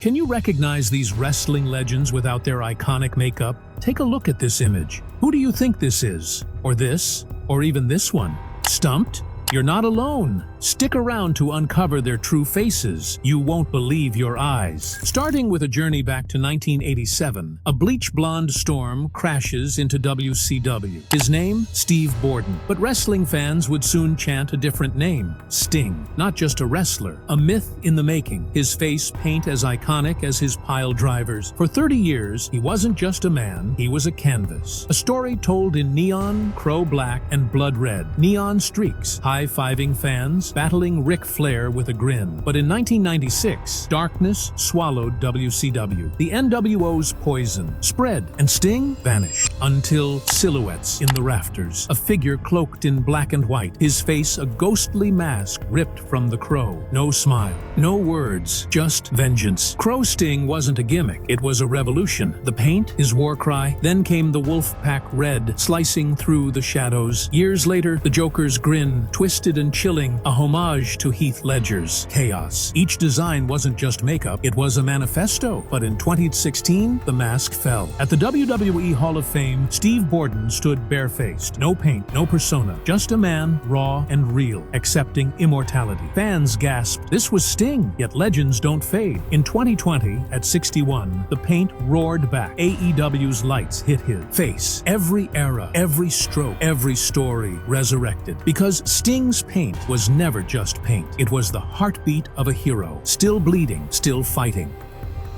Can you recognize these wrestling legends without their iconic makeup? Take a look at this image. Who do you think this is? Or this? Or even this one? Stumped? You're not alone. Stick around to uncover their true faces. You won't believe your eyes. Starting with a journey back to 1987, a bleach-blonde Storm crashes into WCW. His name? Steve Borden. But wrestling fans would soon chant a different name, Sting. Not just a wrestler, a myth in the making. His face paint as iconic as his pile drivers. For 30 years, he wasn't just a man, he was a canvas. A story told in neon, crow black, and blood red. Neon streaks, high-fiving fans, battling Ric Flair with a grin. But in 1996, darkness swallowed WCW. The NWO's poison spread, and Sting vanished. Until silhouettes in the rafters. A figure cloaked in black and white. His face a ghostly mask ripped from the crow. No smile, no words, just vengeance. Crow Sting wasn't a gimmick, it was a revolution. The paint, his war cry. Then came the Wolfpack red, slicing through the shadows. Years later, the Joker's grin, twisted and chilling, a homage to Heath Ledger's chaos. Each design wasn't just makeup, it was a manifesto. But in 2016, the mask fell. At the WWE Hall of Fame, Steve Borden stood barefaced. No paint, no persona, just a man, raw and real, accepting immortality. Fans gasped, this was Sting, yet legends don't fade. In 2020, at 61, the paint roared back. AEW's lights hit his face. Every era, every stroke, every story resurrected. Because Sting's paint was never just paint. It was the heartbeat of a hero, still bleeding, still fighting.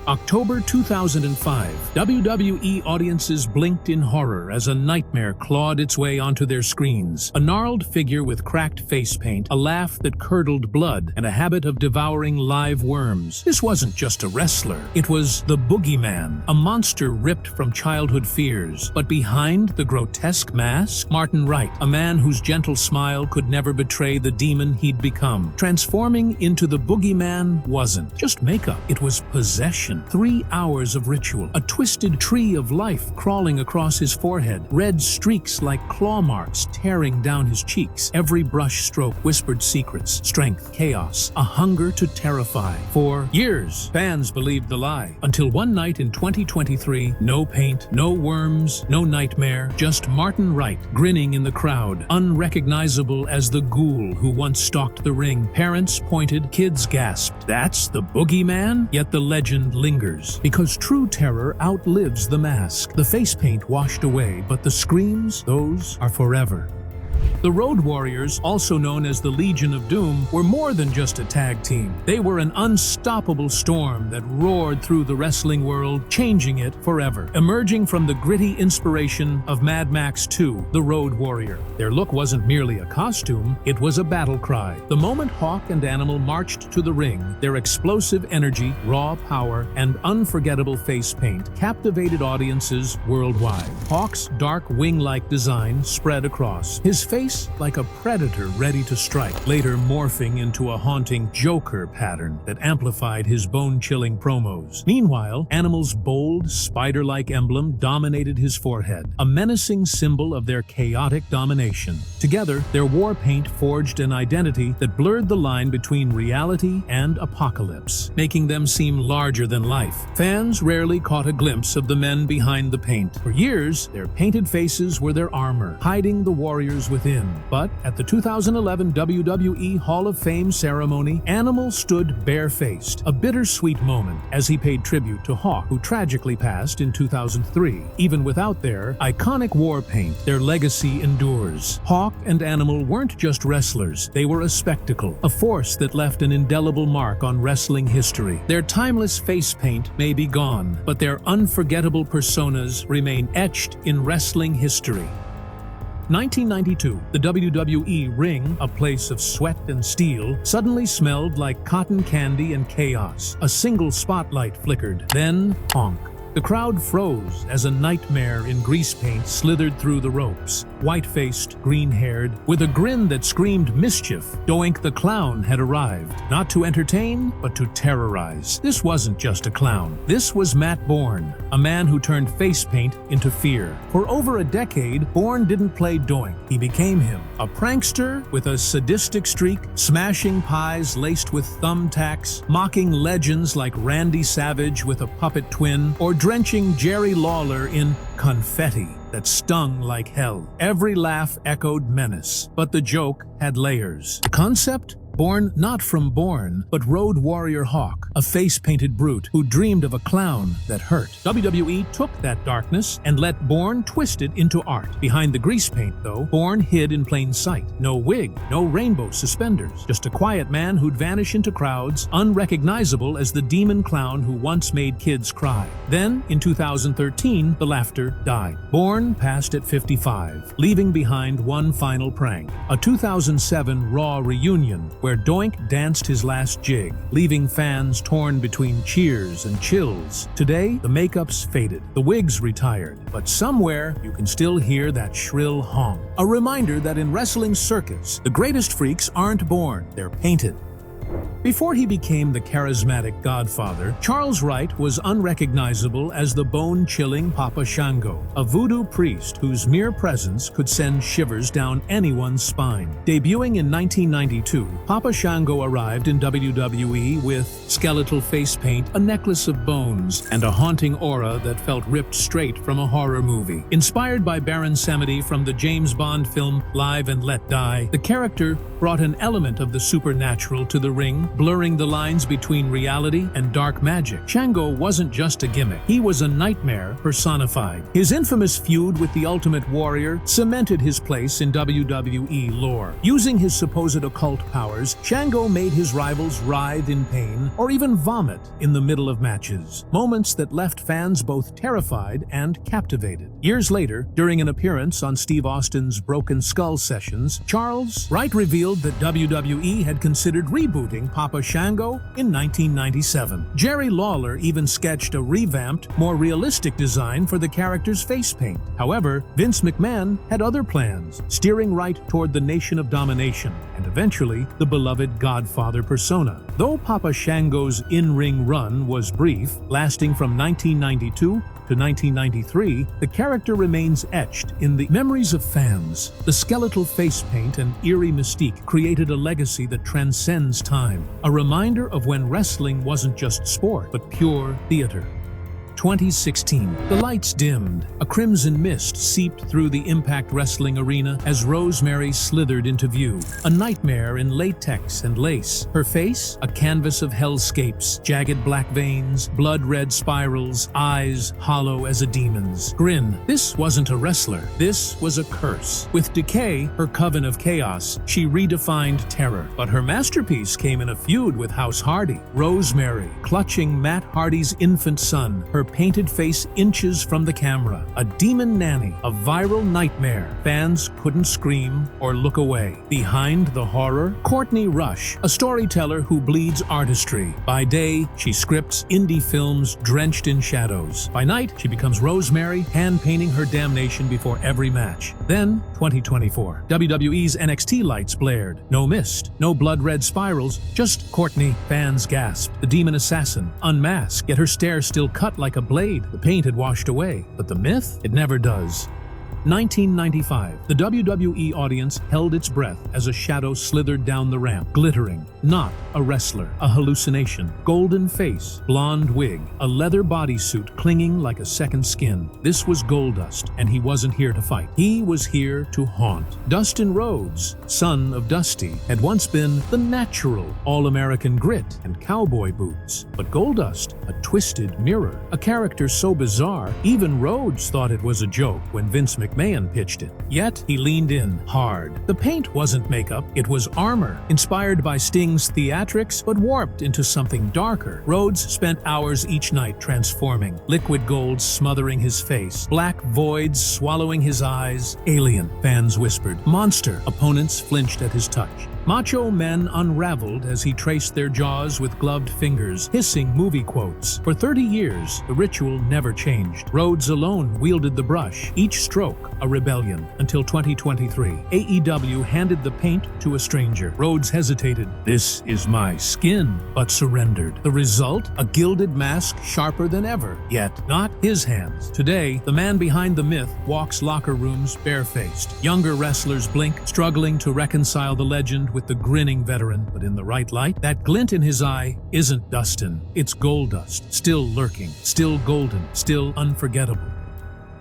October 2005, WWE audiences blinked in horror as a nightmare clawed its way onto their screens. A gnarled figure with cracked face paint, a laugh that curdled blood, and a habit of devouring live worms. This wasn't just a wrestler. It was the Boogeyman, a monster ripped from childhood fears. But behind the grotesque mask, Martin Wright, a man whose gentle smile could never betray the demon he'd become. Transforming into the Boogeyman wasn't just makeup, it was possession. 3 hours of ritual, a twisted tree of life crawling across his forehead, red streaks like claw marks tearing down his cheeks. Every brush stroke whispered secrets, strength, chaos, a hunger to terrify. For years, fans believed the lie, until one night in 2023, no paint, no worms, no nightmare, just Martin Wright grinning in the crowd, unrecognizable as the ghoul who once stalked the ring. Parents pointed, kids gasped. That's the Boogeyman? Yet the legend lingers, because true terror outlives the mask. The face paint washed away, but the screams, those are forever. The Road Warriors, also known as the Legion of Doom, were more than just a tag team. They were an unstoppable storm that roared through the wrestling world, changing it forever. Emerging from the gritty inspiration of Mad Max 2, the Road Warrior. Their look wasn't merely a costume, it was a battle cry. The moment Hawk and Animal marched to the ring, their explosive energy, raw power, and unforgettable face paint captivated audiences worldwide. Hawk's dark wing-like design spread across, his face like a predator ready to strike, later morphing into a haunting Joker pattern that amplified his bone-chilling promos. Meanwhile, Animal's bold, spider-like emblem dominated his forehead, a menacing symbol of their chaotic domination. Together, their war paint forged an identity that blurred the line between reality and apocalypse, making them seem larger than life. Fans rarely caught a glimpse of the men behind the paint. For years, their painted faces were their armor, hiding the warriors within. But at the 2011 WWE Hall of Fame ceremony, Animal stood barefaced, a bittersweet moment as he paid tribute to Hawk, who tragically passed in 2003. Even without their iconic war paint, their legacy endures. Hawk and Animal weren't just wrestlers, they were a spectacle, a force that left an indelible mark on wrestling history. Their timeless face paint may be gone, but their unforgettable personas remain etched in wrestling history. 1992, the WWE ring, a place of sweat and steel, suddenly smelled like cotton candy and chaos. A single spotlight flickered, then honk. The crowd froze as a nightmare in grease paint slithered through the ropes. white-faced, green-haired, with a grin that screamed mischief. Doink the Clown had arrived, not to entertain, but to terrorize. This wasn't just a clown. This was Matt Bourne, a man who turned face paint into fear. For over a decade, Bourne didn't play Doink. He became him, a prankster with a sadistic streak, smashing pies laced with thumbtacks, mocking legends like Randy Savage with a puppet twin, or drenching Jerry Lawler in confetti that stung like hell. Every laugh echoed menace, but the joke had layers. The concept? Born not from Bourne, but Road Warrior Hawk, a face-painted brute who dreamed of a clown that hurt. WWE took that darkness and let Bourne twist it into art. Behind the grease paint, though, Bourne hid in plain sight. No wig, no rainbow suspenders, just a quiet man who'd vanish into crowds, unrecognizable as the demon clown who once made kids cry. Then, in 2013, the laughter died. Bourne passed at 55, leaving behind one final prank, a 2007 Raw reunion where Doink danced his last jig, leaving fans torn between cheers and chills. Today, the makeup's faded, the wig's retired, but somewhere you can still hear that shrill honk. A reminder that in wrestling circus, the greatest freaks aren't born, they're painted. Before he became the charismatic godfather, Charles Wright was unrecognizable as the bone-chilling Papa Shango, a voodoo priest whose mere presence could send shivers down anyone's spine. Debuting in 1992, Papa Shango arrived in WWE with skeletal face paint, a necklace of bones, and a haunting aura that felt ripped straight from a horror movie. Inspired by Baron Samedi from the James Bond film Live and Let Die, the character brought an element of the supernatural to the ring, blurring the lines between reality and dark magic. Shango wasn't just a gimmick. He was a nightmare personified. His infamous feud with the Ultimate Warrior cemented his place in WWE lore. Using his supposed occult powers, Shango made his rivals writhe in pain or even vomit in the middle of matches, moments that left fans both terrified and captivated. Years later, during an appearance on Steve Austin's Broken Skull sessions, Charles Wright revealed that WWE had considered rebooting Papa Shango in 1997. Jerry Lawler even sketched a revamped, more realistic design for the character's face paint. However, Vince McMahon had other plans, steering Wright toward the Nation of Domination and eventually the beloved Godfather persona. Though Papa Shango's in-ring run was brief, lasting from 1992 to 1993, the character remains etched in the memories of fans. The skeletal face paint and eerie mystique created a legacy that transcends time, a reminder of when wrestling wasn't just sport, but pure theater. 2016. The lights dimmed. A crimson mist seeped through the Impact Wrestling arena as Rosemary slithered into view. A nightmare in latex and lace. Her face, a canvas of hellscapes, jagged black veins, blood-red spirals, eyes hollow as a demon's. Grin. This wasn't a wrestler. This was a curse. With Decay, her coven of chaos, she redefined terror. But her masterpiece came in a feud with House Hardy. Rosemary, clutching Matt Hardy's infant son, her painted face inches from the camera. A demon nanny, a viral nightmare. Fans couldn't scream or look away. Behind the horror, Courtney Rush, a storyteller who bleeds artistry. By day, she scripts indie films drenched in shadows. By night, she becomes Rosemary, hand-painting her damnation before every match. Then, 2024. WWE's NXT lights blared. No mist, no blood-red spirals, just Courtney. Fans gasped. The demon assassin, unmasked, yet her stare still cut like a blade. The paint had washed away, but the myth? It never does. 1995. The WWE audience held its breath as a shadow slithered down the ramp, glittering. Not a wrestler, a hallucination. Golden face, blonde wig, a leather bodysuit clinging like a second skin. This was Goldust, and he wasn't here to fight. He was here to haunt. Dustin Rhodes, son of Dusty, had once been the natural all-American grit and cowboy boots. But Goldust, a twisted mirror, a character so bizarre, even Rhodes thought it was a joke when Vince McMahon pitched it. Yet, he leaned in hard. The paint wasn't makeup, it was armor, inspired by Sting's theatrics, but warped into something darker. Rhodes spent hours each night transforming, liquid gold smothering his face, black voids swallowing his eyes. Alien, fans whispered. Monster, opponents flinched at his touch. Macho men unraveled as he traced their jaws with gloved fingers, hissing movie quotes. For 30 years, the ritual never changed. Rhodes alone wielded the brush, each stroke look, a rebellion. Until 2023, AEW handed the paint to a stranger. Rhodes hesitated. "This is my skin," but surrendered. The result? A gilded mask sharper than ever. Yet, not his hands. Today, the man behind the myth walks locker rooms barefaced. Younger wrestlers blink, struggling to reconcile the legend with the grinning veteran. But in the right light, that glint in his eye isn't Dustin. It's Goldust, still lurking, still golden, still unforgettable.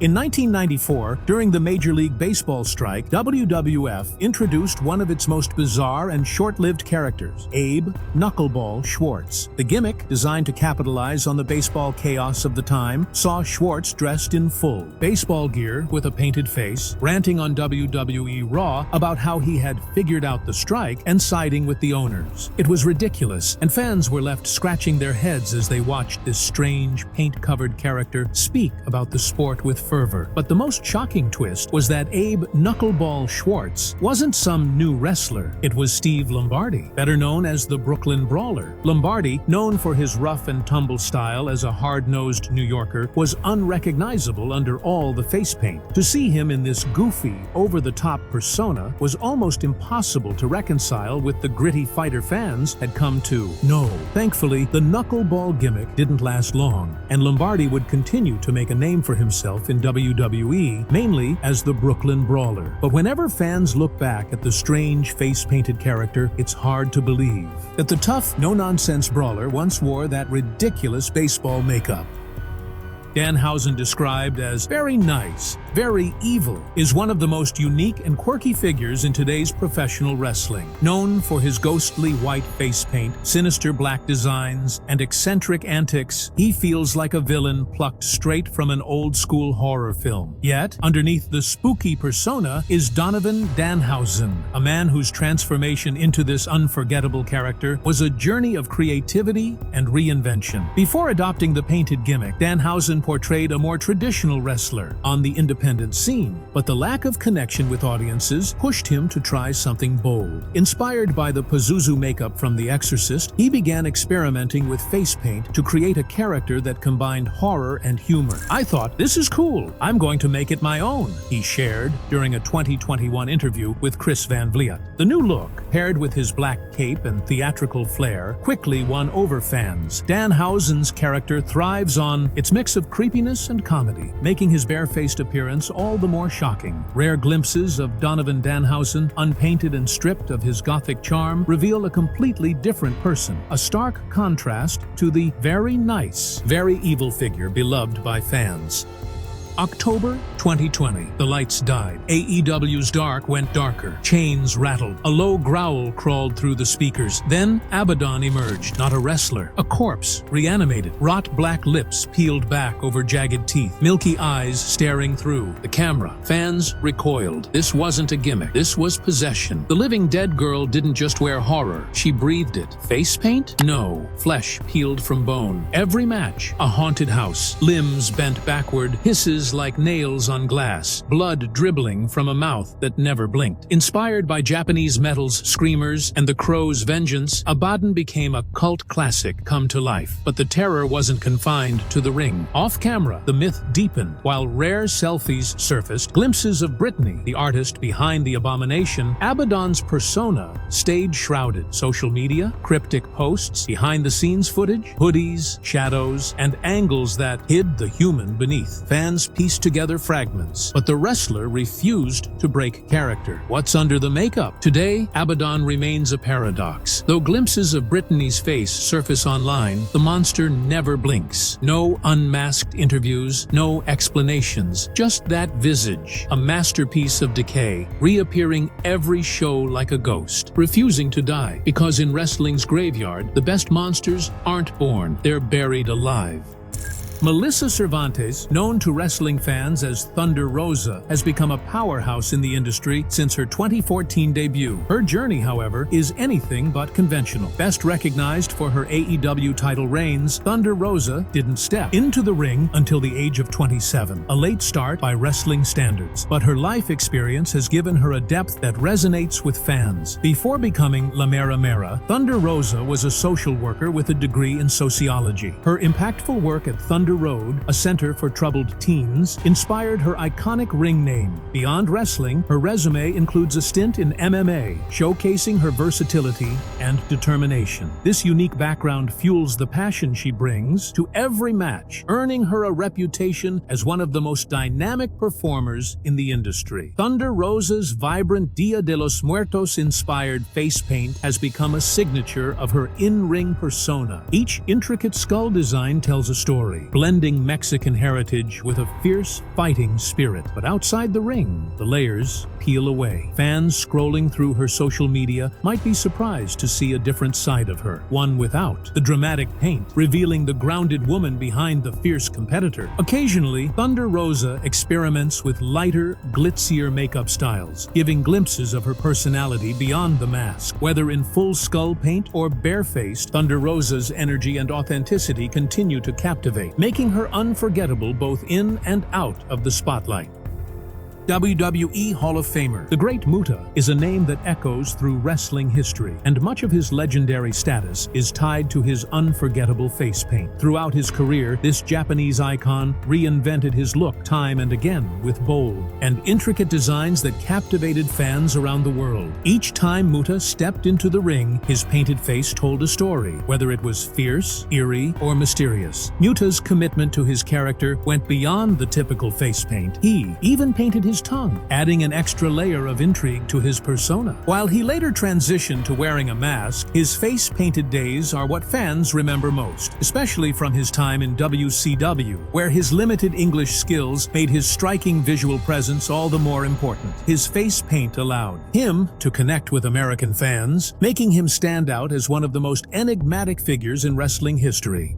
In 1994, during the Major League Baseball strike, WWF introduced one of its most bizarre and short-lived characters, Abe "Knuckleball" Schwarz. The gimmick, designed to capitalize on the baseball chaos of the time, saw Schwarz dressed in full baseball gear with a painted face, ranting on WWE Raw about how he had figured out the strike and siding with the owners. It was ridiculous, and fans were left scratching their heads as they watched this strange, paint-covered character speak about the sport with fervor. But the most shocking twist was that Abe "Knuckleball" Schwarz wasn't some new wrestler. It was Steve Lombardi, better known as the Brooklyn Brawler. Lombardi, known for his rough and tumble style as a hard-nosed New Yorker, was unrecognizable under all the face paint. To see him in this goofy, over-the-top persona was almost impossible to reconcile with the gritty fighter fans had come to know. Thankfully, the knuckleball gimmick didn't last long, and Lombardi would continue to make a name for himself in WWE, mainly as the Brooklyn Brawler. But whenever fans look back at the strange face-painted character, it's hard to believe that the tough, no-nonsense brawler once wore that ridiculous baseball makeup. Danhausen, described as very nice, very evil, is one of the most unique and quirky figures in today's professional wrestling. Known for his ghostly white face paint, sinister black designs, and eccentric antics, he feels like a villain plucked straight from an old-school horror film. Yet, underneath the spooky persona is Donovan Danhausen, a man whose transformation into this unforgettable character was a journey of creativity and reinvention. Before adopting the painted gimmick, Danhausen portrayed a more traditional wrestler on the independent scene, but the lack of connection with audiences pushed him to try something bold. Inspired by the Pazuzu makeup from The Exorcist, he began experimenting with face paint to create a character that combined horror and humor. "I thought, this is cool. I'm going to make it my own," he shared during a 2021 interview with Chris Van Vliet. The new look, paired with his black cape and theatrical flair, quickly won over fans. Danhausen's character thrives on its mix of creepiness and comedy, making his barefaced appearance all the more shocking. Rare glimpses of Donovan Danhausen, unpainted and stripped of his gothic charm, reveal a completely different person, a stark contrast to the very nice, very evil figure beloved by fans. October 2020. The lights died. AEW's dark went darker. Chains rattled. A low growl crawled through the speakers. Then Abadon emerged. Not a wrestler. A corpse. Reanimated. Wrought black lips peeled back over jagged teeth. Milky eyes staring through the camera. Fans recoiled. This wasn't a gimmick. This was possession. The living dead girl didn't just wear horror. She breathed it. Face paint? No. Flesh peeled from bone. Every match. A haunted house. Limbs bent backward. Hisses like nails on glass, blood dribbling from a mouth that never blinked. Inspired by Japanese metal's Screamers and the Crow's Vengeance, Abadon became a cult classic come to life. But the terror wasn't confined to the ring. Off camera, the myth deepened. While rare selfies surfaced, glimpses of Brittany, the artist behind the abomination, Abadon's persona stayed shrouded. Social media, cryptic posts, behind-the-scenes footage, hoodies, shadows, and angles that hid the human beneath. Fans pieced together fragments, but the wrestler refused to break character. What's under the makeup? Today, Abadon remains a paradox. Though glimpses of Brittany's face surface online, the monster never blinks. No unmasked interviews, no explanations, just that visage, a masterpiece of decay, reappearing every show like a ghost, refusing to die. Because in wrestling's graveyard, the best monsters aren't born, they're buried alive. Melissa Cervantes, known to wrestling fans as Thunder Rosa, has become a powerhouse in the industry since her 2014 debut. Her journey, however, is anything but conventional. Best recognized for her AEW title reigns, Thunder Rosa didn't step into the ring until the age of 27, a late start by wrestling standards. But her life experience has given her a depth that resonates with fans. Before becoming La Mera Mera, Thunder Rosa was a social worker with a degree in sociology. Her impactful work at Thunder Thunder Road, a center for troubled teens, inspired her iconic ring name. Beyond wrestling, her resume includes a stint in MMA, showcasing her versatility and determination. This unique background fuels the passion she brings to every match, earning her a reputation as one of the most dynamic performers in the industry. Thunder Rosa's vibrant Dia de los Muertos-inspired face paint has become a signature of her in-ring persona. Each intricate skull design tells a story, blending Mexican heritage with a fierce fighting spirit. But outside the ring, the layers peel away. Fans scrolling through her social media might be surprised to see a different side of her, one without the dramatic paint, revealing the grounded woman behind the fierce competitor. Occasionally, Thunder Rosa experiments with lighter, glitzier makeup styles, giving glimpses of her personality beyond the mask. Whether in full skull paint or barefaced, Thunder Rosa's energy and authenticity continue to captivate, making her unforgettable both in and out of the spotlight. WWE Hall of Famer. The Great Muta is a name that echoes through wrestling history, and much of his legendary status is tied to his unforgettable face paint. Throughout his career, this Japanese icon reinvented his look time and again with bold and intricate designs that captivated fans around the world. Each time Muta stepped into the ring, his painted face told a story, whether it was fierce, eerie, or mysterious. Muta's commitment to his character went beyond the typical face paint. He even painted his tongue, adding an extra layer of intrigue to his persona. While he later transitioned to wearing a mask, his face-painted days are what fans remember most, especially from his time in WCW, where his limited English skills made his striking visual presence all the more important. His face paint allowed him to connect with American fans, making him stand out as one of the most enigmatic figures in wrestling history.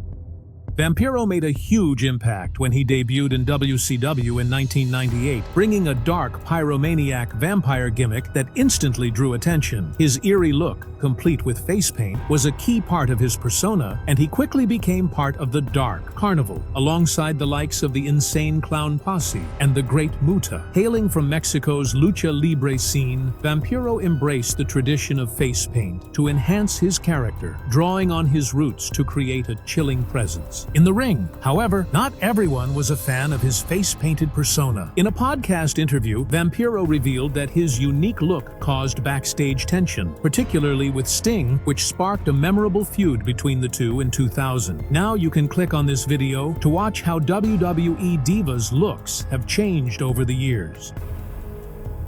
Vampiro made a huge impact when he debuted in WCW in 1998, bringing a dark pyromaniac vampire gimmick that instantly drew attention. His eerie look, complete with face paint, was a key part of his persona, and he quickly became part of the Dark Carnival, alongside the likes of the Insane Clown Posse and the Great Muta. Hailing from Mexico's lucha libre scene, Vampiro embraced the tradition of face paint to enhance his character, drawing on his roots to create a chilling presence in the ring. However, not everyone was a fan of his face-painted persona. In a podcast interview, Vampiro revealed that his unique look caused backstage tension, particularly with Sting, which sparked a memorable feud between the two in 2000. Now you can click on this video to watch how WWE Divas' looks have changed over the years.